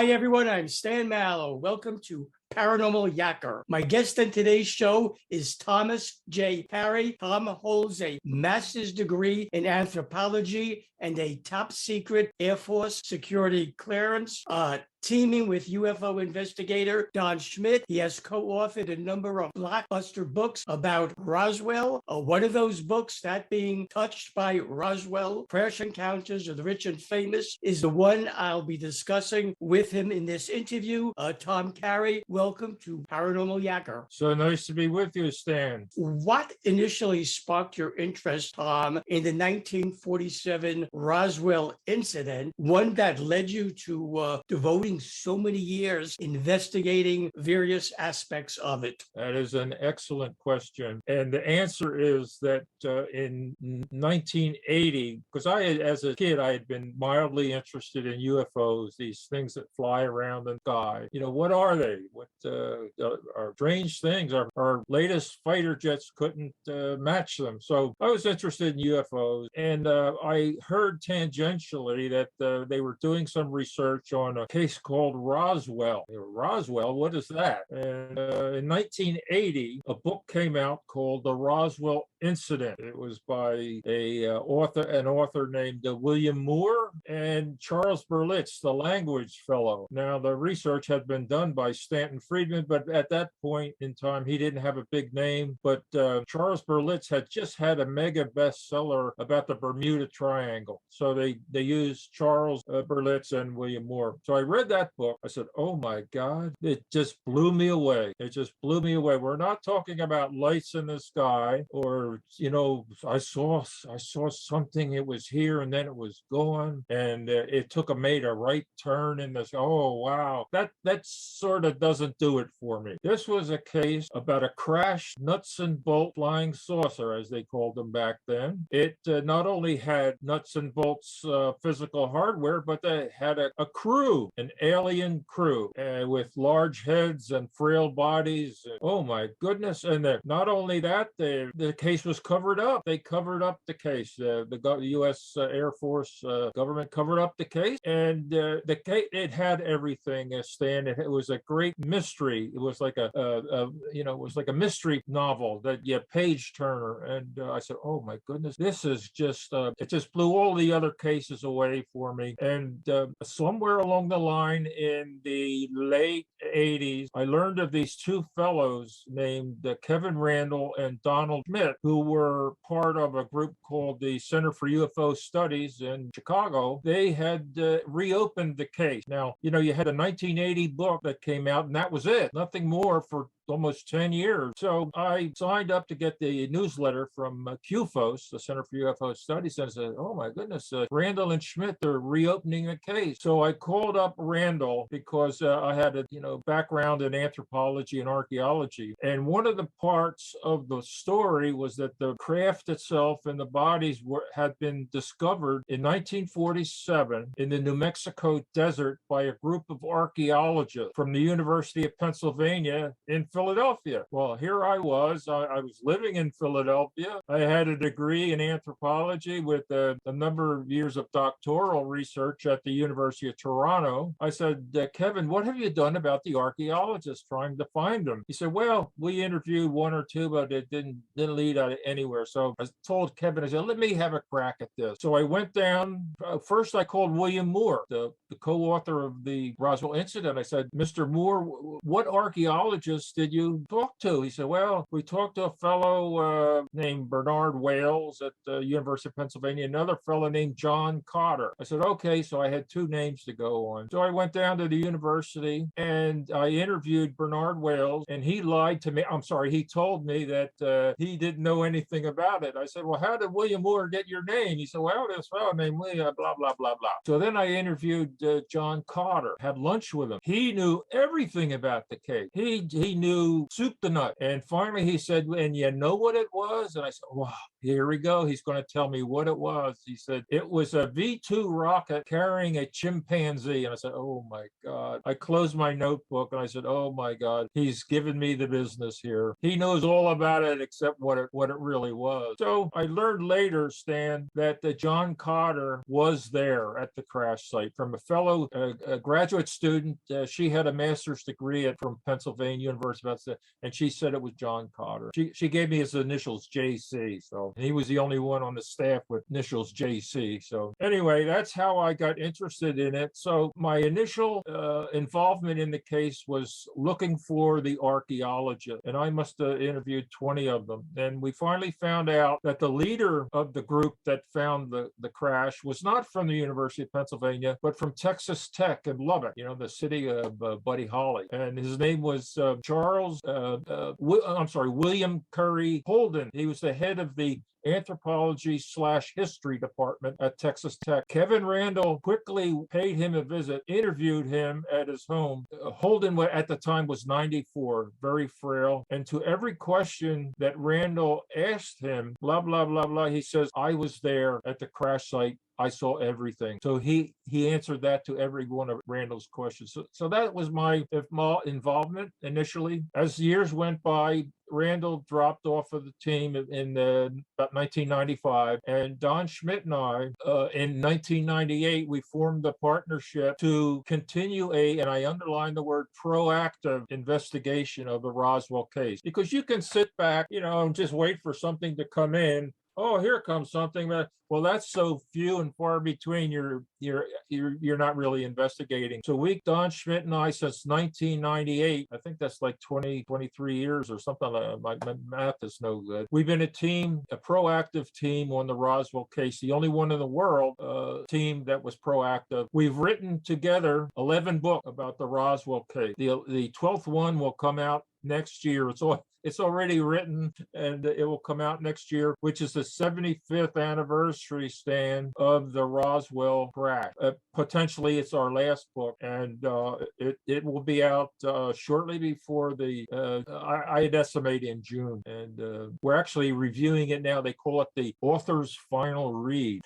Hi, everyone. I'm Stan Mallow. Welcome to Paranormal Yacker. My guest on today's show is Thomas J. Carey. Tom holds a master's degree in anthropology and a top secret Air Force security clearance. Teaming with UFO investigator Don Schmitt, he has co-authored a number of blockbuster books about Roswell. One of those books, that being Touched by Roswell, Crash Encounters of the Rich and Famous, is the one I'll be discussing with him in this interview. Tom Carey, welcome to Paranormal Yacker. So nice to be with you, Stan. What initially sparked your interest, Tom, in the 1947 Roswell Incident, one that led you to devoting so many years investigating various aspects of it? That is an excellent question. And the answer is that in 1980, because as a kid, I had been mildly interested in UFOs, these things that fly around the sky. You know, what are they? What are strange things? Our latest fighter jets couldn't match them. So I was interested in UFOs. And I heard tangentially that they were doing some research on a case called Roswell. Roswell, what is that? And in 1980, a book came out called The Roswell Incident. It was by an author named William Moore and Charles Berlitz, the language fellow. Now, the research had been done by Stanton Friedman, but at that point in time, he didn't have a big name. But Charles Berlitz had just had a mega bestseller about the Bermuda Triangle. So they used Charles Berlitz and William Moore. So I read that book. I said, oh my God, it just blew me away. It just blew me away. We're not talking about lights in the sky or, you know, I saw something, it was here and then it was gone. And it made a right turn in this. Oh, wow. That sort of doesn't do it for me. This was a case about a crashed nuts and bolt flying saucer, as they called them back then. It not only had nuts and bolts physical hardware, but they had a crew, an alien crew with large heads and frail bodies. Oh my goodness. And not only that, the case was covered up. They covered up the case. The U.S. Air Force government covered up the case. And the case, it had everything, Stan. It was a great mystery. It was like it was like a mystery novel that page turner. And I said, oh my goodness, this is just, it just blew all the other cases away for me. And somewhere along the line in the late 80s, I learned of these two fellows named Kevin Randall and Donald Schmitt, who were part of a group called the Center for UFO Studies in Chicago. They had reopened the case. Now, you know, you had a 1980 book that came out, and that was it. Nothing more for almost 10 years. So I signed up to get the newsletter from QFOS, the Center for UFO Studies, and I said, oh my goodness, Randall and Schmitt, they're reopening the case. So I called up Randall because I had a background in anthropology and archaeology. And one of the parts of the story was that the craft itself and the bodies had been discovered in 1947 in the New Mexico desert by a group of archaeologists from the University of Pennsylvania in Philadelphia. Well, here I was. I was living in Philadelphia. I had a degree in anthropology with a number of years of doctoral research at the University of Toronto. I said, Kevin, what have you done about the archaeologists trying to find them? He said, well, we interviewed one or two, but it didn't lead anywhere. So I told Kevin, I said, let me have a crack at this. So I went down. First, I called William Moore, the co-author of the Roswell Incident. I said, Mr. Moore, what archaeologists did you talk to? He said, well, we talked to a fellow named Bernard Wales at the University of Pennsylvania, another fellow named John Cotter. I said, okay, so I had two names to go on. So I went down to the university and I interviewed Bernard Wales, and he lied to me. I'm sorry, he told me that he didn't know anything about it. I said, well, how did William Moore get your name? He said, well, this fellow named William, blah, blah, blah, blah. So then I interviewed John Cotter, had lunch with him. He knew everything about the case. He knew soup to nut. And finally he said, and you know what it was? And I said, wow. here we go. He's going to tell me what it was. He said, it was a V-2 rocket carrying a chimpanzee. And I said, oh my God. I closed my notebook and I said, oh my God, he's given me the business here. He knows all about it except what it really was. So I learned later, Stan, that John Cotter was there at the crash site from a fellow a graduate student. She had a master's degree from Pennsylvania University, and she said it was John Cotter. She gave me his initials, JC. So he was the only one on the staff with initials JC. So anyway, that's how I got interested in it. So my initial involvement in the case was looking for the archaeologist, and I must have interviewed 20 of them. And we finally found out that the leader of the group that found the crash was not from the University of Pennsylvania, but from Texas Tech in Lubbock, the city of Buddy Holly. And his name was William Carey Holden. He was the head of the anthropology/history department at Texas Tech. Kevin Randall quickly paid him a visit, interviewed him at his home. Holden at the time was 94, very frail. And to every question that Randall asked him, blah, blah, blah, blah, he says, I was there at the crash site. I saw everything. So he answered that to every one of Randall's questions. So that was my involvement initially. As years went by, Randall dropped off of the team in about 1995, and Don Schmitt and I, in 1998, we formed a partnership to continue and I underline the word proactive investigation of the Roswell case. Because you can sit back, and just wait for something to come in. Oh, here comes something. Well, that's so few and far between. You're not really investigating. So Don Schmitt and I, since 1998, I think that's like 23 years or something. My math is no good. We've been a proactive team on the Roswell case, the only one in the world team that was proactive. We've written together 11 books about the Roswell case. The 12th one will come out next year. It's already written, and it will come out next year, which is the 75th anniversary, Stan, of the Roswell crash. Potentially, it's our last book, and it will be out shortly before I'd estimate in June. And we're actually reviewing it now. They call it the author's final read,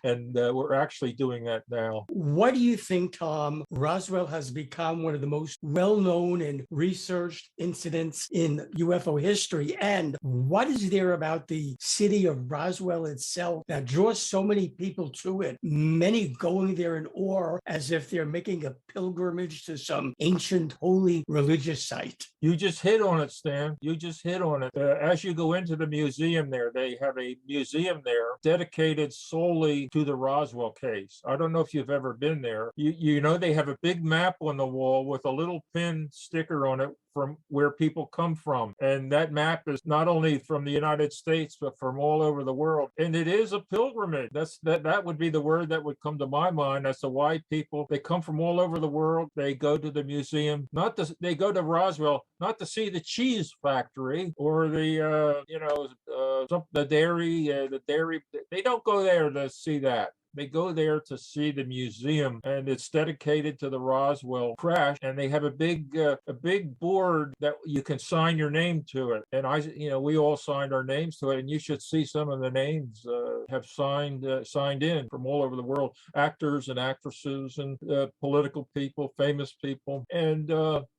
and we're actually doing that now. What do you think, Tom? Roswell has become one of the most well-known and researched incidents in UFO history, and what is there about the city of Roswell itself that draws so many people to it, many going there in awe as if they're making a pilgrimage to some ancient holy religious site? You just hit on it, Stan. You just hit on it. As you go into the museum there, they have a museum there dedicated solely to the Roswell case. I don't know if you've ever been there. They have a big map on the wall with a little pin sticker on it from where people come from. And that map is not only from the United States, but from all over the world. And it is a pilgrimage. That would be the word that would come to my mind as to why people, they come from all over the world. They go to the museum, they go to Roswell, not to see the cheese factory or the dairy. They don't go there to see that. They go there to see the museum, and it's dedicated to the Roswell crash. And they have a big board that you can sign your name to it. And we all signed our names to it. And you should see some of the names have signed in from all over the world, actors and actresses and political people, famous people, and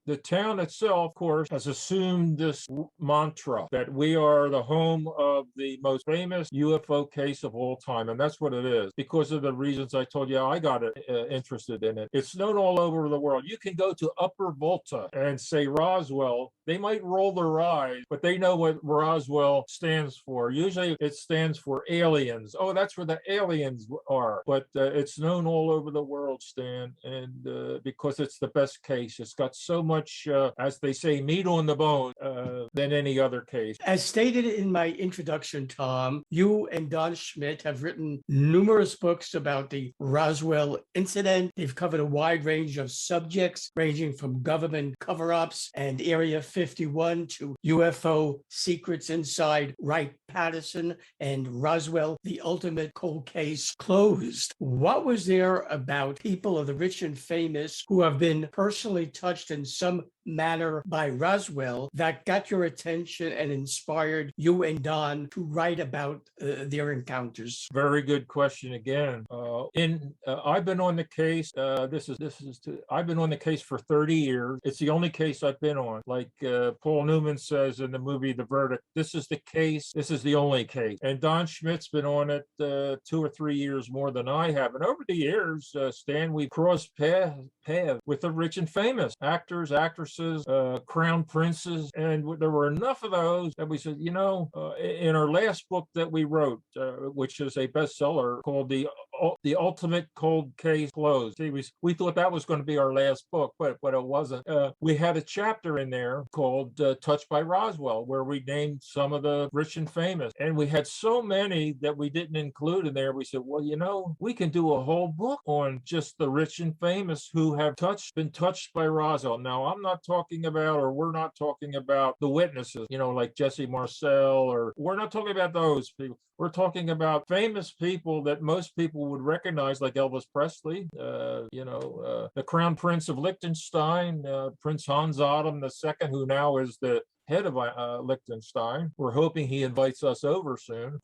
the town itself, of course, has assumed this mantra that we are the home of the most famous UFO case of all time. And that's what it is, because of the reasons I told you I got interested in it. It's known all over the world. You can go to Upper Volta and say Roswell. They might roll their eyes, but they know what Roswell stands for. Usually it stands for aliens. Oh, that's where the aliens are. But it's known all over the world, Stan, and because it's the best case. It's got so much, as they say, meat on the bone than any other case. As stated in my introduction, Tom, you and Don Schmitt have written numerous books about the Roswell incident. They've covered a wide range of subjects, ranging from government cover-ups and Area 51 to UFO secrets inside Wright-Patterson and Roswell, the ultimate cold case closed. What was there about people of the rich and famous who have been personally touched in some manner by Roswell that got your attention and inspired you and Don to write about their encounters? Very good question again. I've been on the case. I've been on the case for 30 years. It's the only case I've been on. Like Paul Newman says in the movie The Verdict, this is the case. This is the only case. And Don Schmitt's been on it 2 or 3 years more than I have. And over the years, Stan, we've crossed paths with the rich and famous actors, actresses, crown princes, and there were enough of those that we said, in our last book that we wrote, which is a bestseller called The Ultimate Cold Case Closed. See, we thought that was going to be our last book, but it wasn't. We had a chapter in there called Touched by Roswell, where we named some of the rich and famous. And we had so many that we didn't include in there. We said, well, we can do a whole book on just the rich and famous who have been touched by Roswell. Now, I'm not talking about, or we're not talking about the witnesses, like Jesse Marcel, or we're not talking about those people. We're talking about famous people that most people would recognize, like Elvis Presley, the Crown Prince of Liechtenstein, Prince Hans Adam II, who now is the head of Liechtenstein. We're hoping he invites us over soon.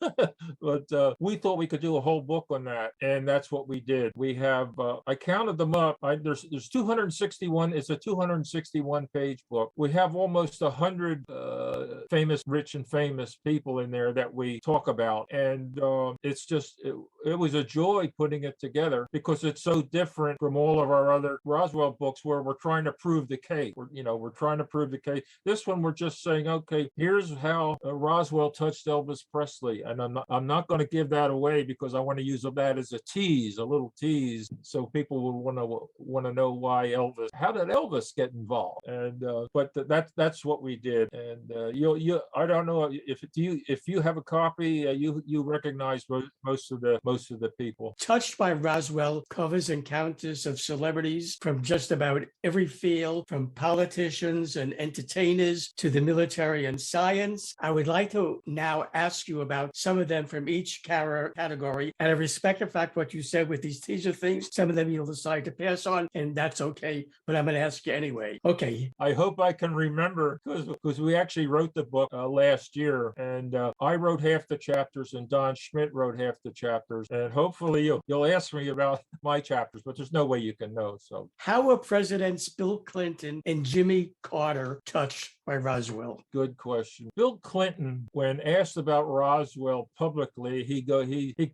But we thought we could do a whole book on that, and that's what we did. We have, I counted them up. There's 261. It's a 261-page book. We have almost 100 rich and famous people in there that we talk about, and it's just it was a joy putting it together because it's so different from all of our other Roswell books where we're trying to prove the case. We're trying to prove the case. This one we're just saying, okay, here's how Roswell touched Elvis Presley, and I'm not going to give that away because I want to use that as a little tease, so people will want to know how did Elvis get involved, and but that's what we did, and I don't know if you have a copy, you recognize most of the people. Touched by Roswell covers encounters of celebrities from just about every field, from politicians and entertainers to the military and science. I would like to now ask you about some of them from each category. And I respect the fact what you said with these teaser things. Some of them you'll decide to pass on, and that's okay. But I'm going to ask you anyway. Okay. I hope I can remember because we actually wrote the book last year, and I wrote half the chapters, and Don Schmitt wrote half the chapters. And hopefully you'll ask me about my chapters, but there's no way you can know. So, how were Presidents Bill Clinton and Jimmy Carter touched by Roswell? Good question. Bill Clinton, when asked about Roswell publicly, he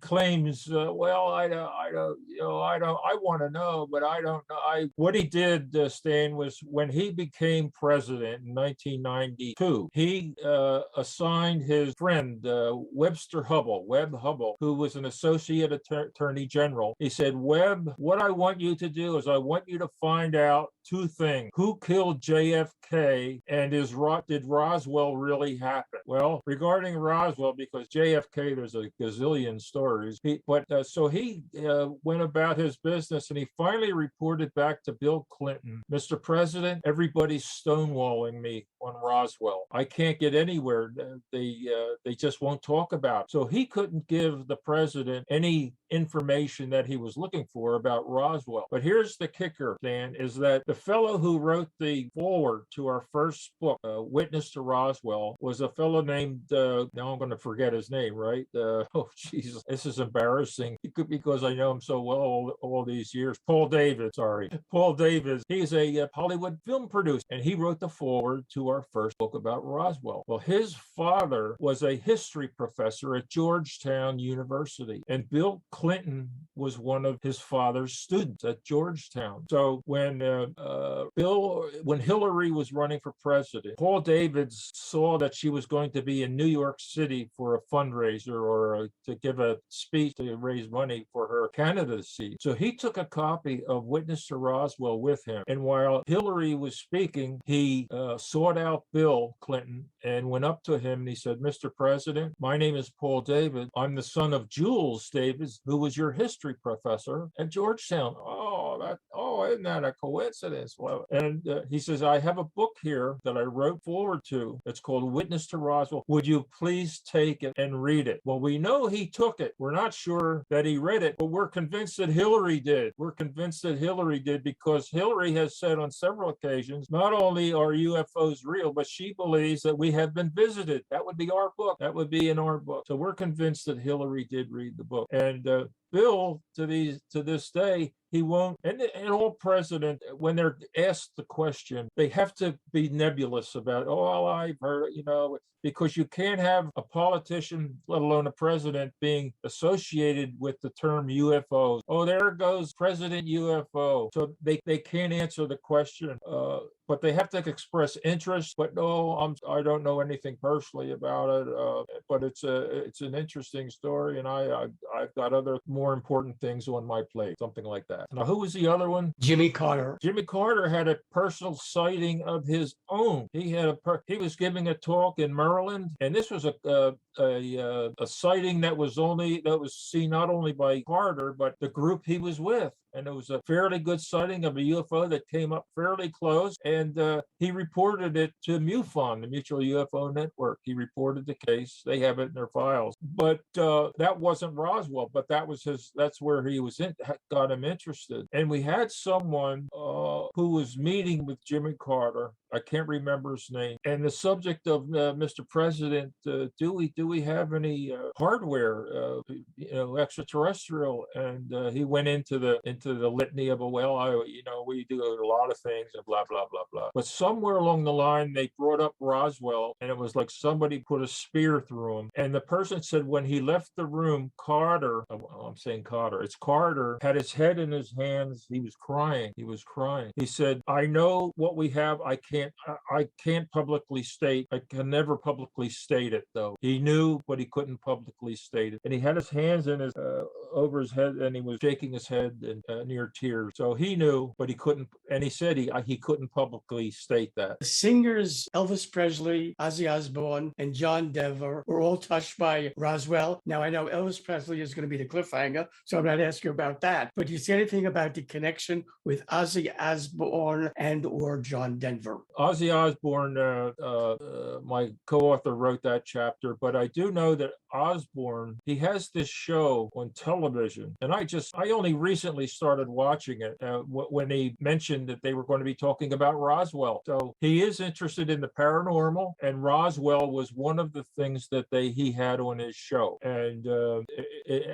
claims, well, I want to know, but I don't know. What he did, Stan, was when he became president in 1992, he assigned his friend Webb Hubbell, who was an associate attorney general. He said, Webb, what I want you to do is I want you to find out two things: who killed JFK, and did Roswell really happen? Well, regarding Roswell, because JFK, there's a gazillion stories, so he went about his business, and he finally reported back to Bill Clinton, Mr. President, everybody's stonewalling me on Roswell. I can't get anywhere. They just won't talk about it. So he couldn't give the president any information that he was looking for about Roswell. But here's the kicker, Dan, is that the fellow who wrote the foreword to our first book, Witness to Roswell, was a fellow named, now I'm going to forget his name, right? Oh, Jesus, this is embarrassing because I know him so well all these years. Paul Davis. He's a Hollywood film producer, and he wrote the foreword to our first book about Roswell. Well, his father was a history professor at Georgetown University, and Bill Clinton was one of his father's students at Georgetown. So when Hillary was running for president, Paul Davis saw that she was going to be in New York City for a fundraiser or to give a speech to raise money for her candidacy. So he took a copy of Witness to Roswell with him. And while Hillary was speaking, he sought out Bill Clinton and went up to him and he said, Mr. President, my name is Paul Davis. I'm the son of Jules Davis, who was your history professor at Georgetown. oh, isn't that a coincidence? Well, and he says, I have a book here that I wrote forward to. It's called Witness to Roswell. Would you please take it and read it? Well, we know he took it. We're not sure that he read it, but we're convinced that Hillary did. We're convinced that Hillary did because Hillary has said on several occasions, not only are UFOs real, but she believes that we have been visited. That would be our book. That would be in our book. So we're convinced that Hillary did read the book. And Bill, to this day, he won't. And all president, when they're asked the question, they have to be nebulous about, oh, well, I've heard, because you can't have a politician, let alone a president, being associated with the term UFOs. Oh, there goes President UFO. So they can't answer the question. But they have to express interest. But no, I don't know anything personally about it. But it's an interesting story, and I've got other more important things on my plate, something like that. Now, who was the other one? Jimmy Carter. Jimmy Carter had a personal sighting of his own. He was giving a talk in Maryland, and this was a sighting that was seen not only by Carter but the group he was with. And it was a fairly good sighting of a UFO that came up fairly close. And he reported it to MUFON, the Mutual UFO Network. He reported the case. They have it in their files. But that wasn't Roswell, but that's where he got him interested. And we had someone who was meeting with Jimmy Carter. I can't remember his name. And the subject of Mr. President, do we have any hardware, extraterrestrial? And he went into the litany of, we do a lot of things and blah, blah, blah, blah. But somewhere along the line, they brought up Roswell, and it was like somebody put a spear through him. And the person said when he left the room, Carter, I'm saying Carter, it's Carter, had his head in his hands. He was crying. He said, I know what we have. I can't publicly state. I can never publicly state it, though. He knew, but he couldn't publicly state it. And he had his hands in his over his head, and he was shaking his head and near tears. So he knew, but he couldn't. And he said he couldn't publicly state that. The singers Elvis Presley, Ozzy Osbourne, and John Denver were all touched by Roswell. Now, I know Elvis Presley is going to be the cliffhanger, so I'm not asking about that. But do you see anything about the connection with Ozzy Osbourne and or John Denver? Ozzy Osbourne, my co-author, wrote that chapter, but I do know that Osbourne, he has this show on television, and I only recently started watching it when he mentioned that they were going to be talking about Roswell. So he is interested in the paranormal, and Roswell was one of the things that he had on his show. And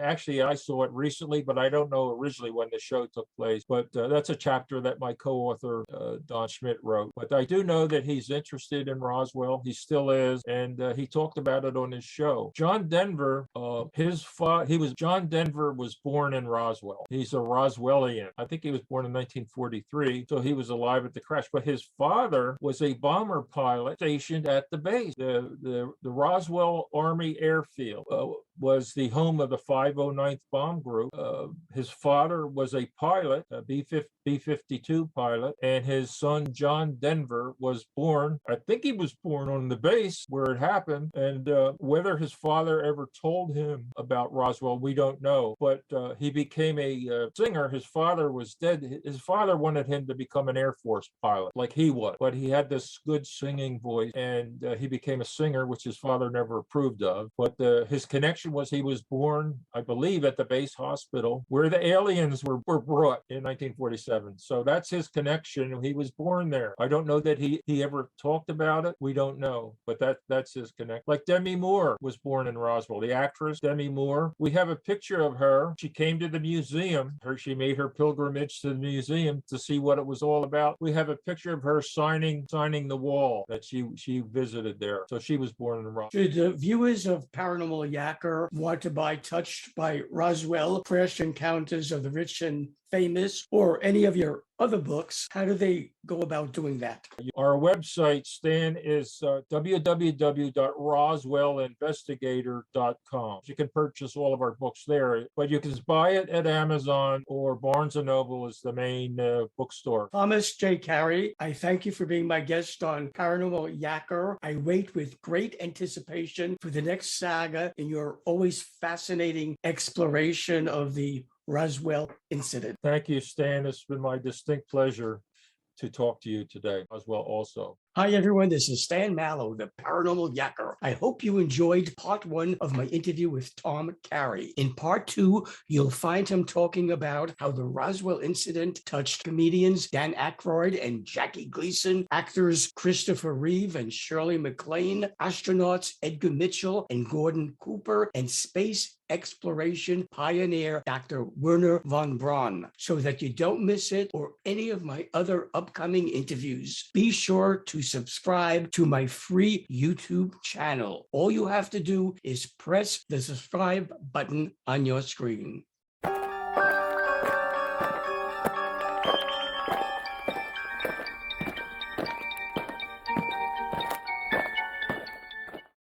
actually, I saw it recently, but I don't know originally when the show took place. But that's a chapter that my co-author, Don Schmitt, wrote. But I do know that he's interested in Roswell. He still is, and he talked about it on his show. John Denver, John Denver was born in Roswell. He's a Roswellian. I think he was born in 1943, so he was alive at the crash. But his father was a bomber pilot stationed at the base. The Roswell Army Airfield was the home of the 509th Bomb Group. His father was a pilot, a B-52 pilot, and his son John Denver was born. I think he was born on the base where it happened, and whether his father ever told him about Roswell, we don't know. But he became a singer. His father was dead. His father wanted him to become an Air Force pilot, like he was, but he had this good singing voice, and he became a singer, which his father never approved of. But his connection was he was born, I believe, at the base hospital where the aliens were brought in 1947. So that's his connection. He was born there. I don't know that he ever talked about it. We don't know, but that's his connection. Like Demi Moore was born in Roswell. The actress Demi Moore. We have a picture of her. She came to the museum. She made her pilgrimage to the museum to see what it was all about. We have a picture of her signing the wall that she visited there. So she was born in Roswell. Should the viewers of Paranormal Yacker want to buy Touched by Roswell, Crash Encounters of the Rich and Famous, or any of your other books, how do they go about doing that? Our website, Stan, is www.roswellinvestigator.com. You can purchase all of our books there, but you can buy it at Amazon, or Barnes & Noble is the main bookstore. Thomas J. Carey, I thank you for being my guest on Paranormal Yacker. I wait with great anticipation for the next saga in your always fascinating exploration of the Roswell Incident. Thank you, Stan. It's been my distinct pleasure to talk to you today as well also. Hi, everyone. This is Stan Mallow, the Paranormal Yacker. I hope you enjoyed part 1 of my interview with Tom Carey. In part 2, you'll find him talking about how the Roswell incident touched comedians Dan Aykroyd and Jackie Gleason, actors Christopher Reeve and Shirley MacLaine, astronauts Edgar Mitchell and Gordon Cooper, and space exploration pioneer Dr. Werner von Braun. So that you don't miss it or any of my other upcoming interviews, be sure to subscribe to my free YouTube channel. All you have to do is press the subscribe button on your screen.